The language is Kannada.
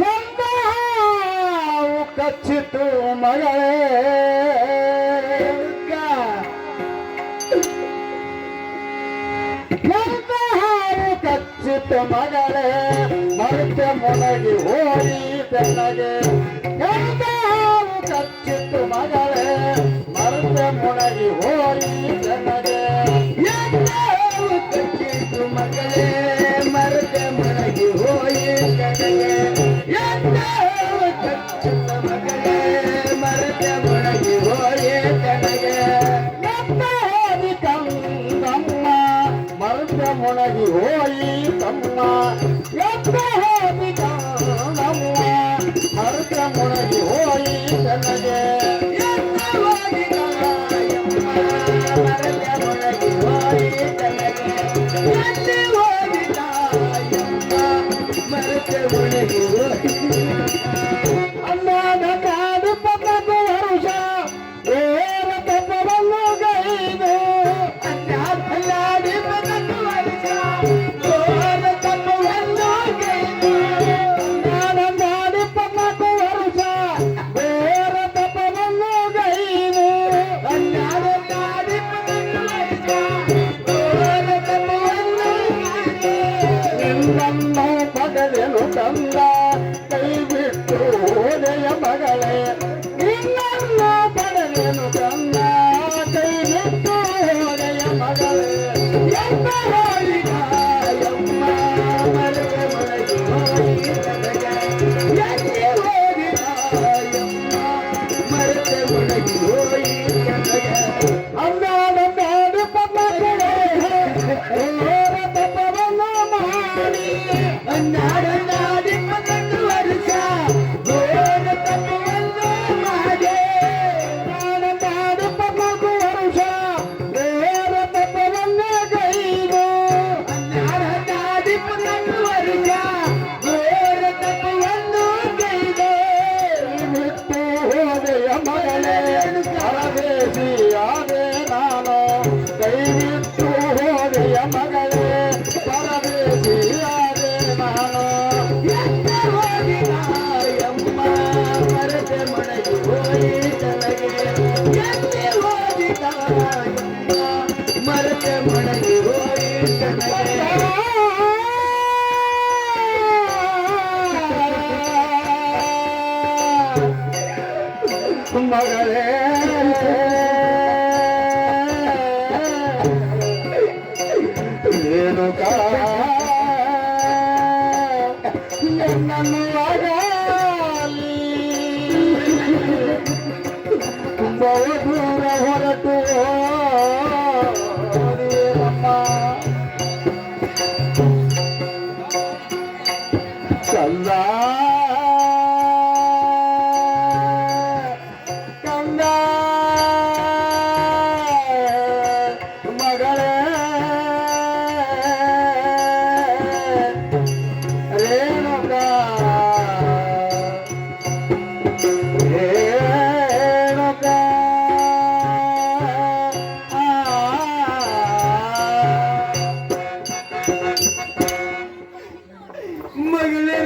ಎಂತ ಕಚ್ಚಿತು ಮಗಳೇ ಎಂತ ಕಚ್ಚಿತು ಮಗಳೇ ಮರಕ್ಕೆ ಮೊನಗಿ ಹೋಗಿ ತೆನ್ನಗೆ ಎಂತ ಕಚ್ಚಿತು ಮಗಳೇ ಮರಕ್ಕೆ ಮೊನಗಿ ಹೋಗಿ ತೆನ್ನಗೆ ಕಚ್ಚಿತು ಮಗಳೇ ಮರಕ್ಕೆ ಮೊನಗಿ ಹೋಗಿ ತೆನ್ನಗೆ ಕಚ್ಚಿತು ಮಗಳೇ ಮರಕ್ಕೆ ಮೊನಗಿ ಹೋಗಿ ತೆನ್ನಗೆ ಮರಕ್ಕೆ ಮೊನಗಿ ಹೋಗಿ ತಮ್ಮ ಮರಕ್ಕೆ ಮೊನಗಿ ಹೋಗಿ ತನಗೆ ಮರಕ್ಕೆ ಮೊನಗಿ ಹೋಗಿ ತನಗೆ ಮರಕ್ಕೆ ಮೊನಗಿ ಹೋಗಿ ಅನ್ನಾದ ಕಾಡು ಪಕ್ಕದ ವರುಷ ಏರ ತಪ್ಪವನ್ನು ಗೈದು ಅನ್ನಾಡಿ ಪಕ್ಕದ ವರುಷ ಏರ ತಪ್ಪವನ್ನು ಗೈದು ಅನ್ನಾಡಿ ಪಕ್ಕದ ವರುಷ ಏರ ತಪ್ಪವನ್ನು ಗೈದು ಅನ್ನಾಡಿ ಪಕ್ಕದ ವರುಷ ಏರ ತಪ್ಪವನ್ನು ಗೈದು ನಿನ್ನನ್ನು ಪಡೆದೆನು ತಂದ ಕೈ ಬಿಟ್ಟು ಹೋದೆಯ ಮಗಳೇ ನಿನ್ನನ್ನು ಪಡೆದೆನು ತಂದ ಕೈ ಬಿಟ್ಟು ಹೋದೆಯ ಮಗಳೇ ಎಂತ ಹೋಗಿದಾಯಮ್ಮ ಮರಕ್ಕೆ ಮೊನಗಿ ಹೋಗಿ ತನಗೆ ಎಲ್ಲಿ ಹೋಗಿದಾಯಮ್ಮ ಮರಕ್ಕೆ ಮೊನಗಿ ಹೋಗಿ ತನಗೆ ಅನ್ನಾಡಿ ಪಕ್ಕಗಳೇ ಓರ ತಪ್ಪವನ್ನು ಮಾಡಿ ಅನ್ನಾಡಿ ಪಕ್ಕದ ವರ್ಷ ಓರ ತಪ್ಪವನ್ನು ಮಾಡಿ ಅನ್ನಾಡಿ ಪಕ್ಕದ ವರ್ಷ ಓರ ತಪ್ಪವನ್ನು ಗೈದು ಅನ್ನಾಡಿ ಪಕ್ಕದ ವರ್ಷ ಓರ ತಪ್ಪವನ್ನು ಗೈದು ಬಿಟ್ಟು ಹೋದೆಯ ಮಗಳೇ ಪರದೇಶಿಯಾದೆ ನಾನು ಕೈ ಬಿಟ್ಟು ಹೋದೆಯ ಮಗಳೇ ಪರದೇಶಿಯಾದೆ ನಾನು ಎಂತ ಹೋಗಿದಾಯಮ್ಮ ಮರಕ್ಕೆ ಮೊನಗಿ ಹೋಗಿ ತನಗೆ ಎಲ್ಲಿ ಹೋಗಿದಾಯಮ್ಮ ಮರಕ್ಕೆ ಮೊನಗಿ ಹೋಗಿ ತನಗೆ ಮಗಳೇ ಏನು ನನ್ನನ್ನು ಆಗಲಿ ಬಹು ದೂರ ಹೊರಟು ಅಮ್ಮ ಕಂದ ಕಂದ ಮಗಳೇ ಮಗಳೇ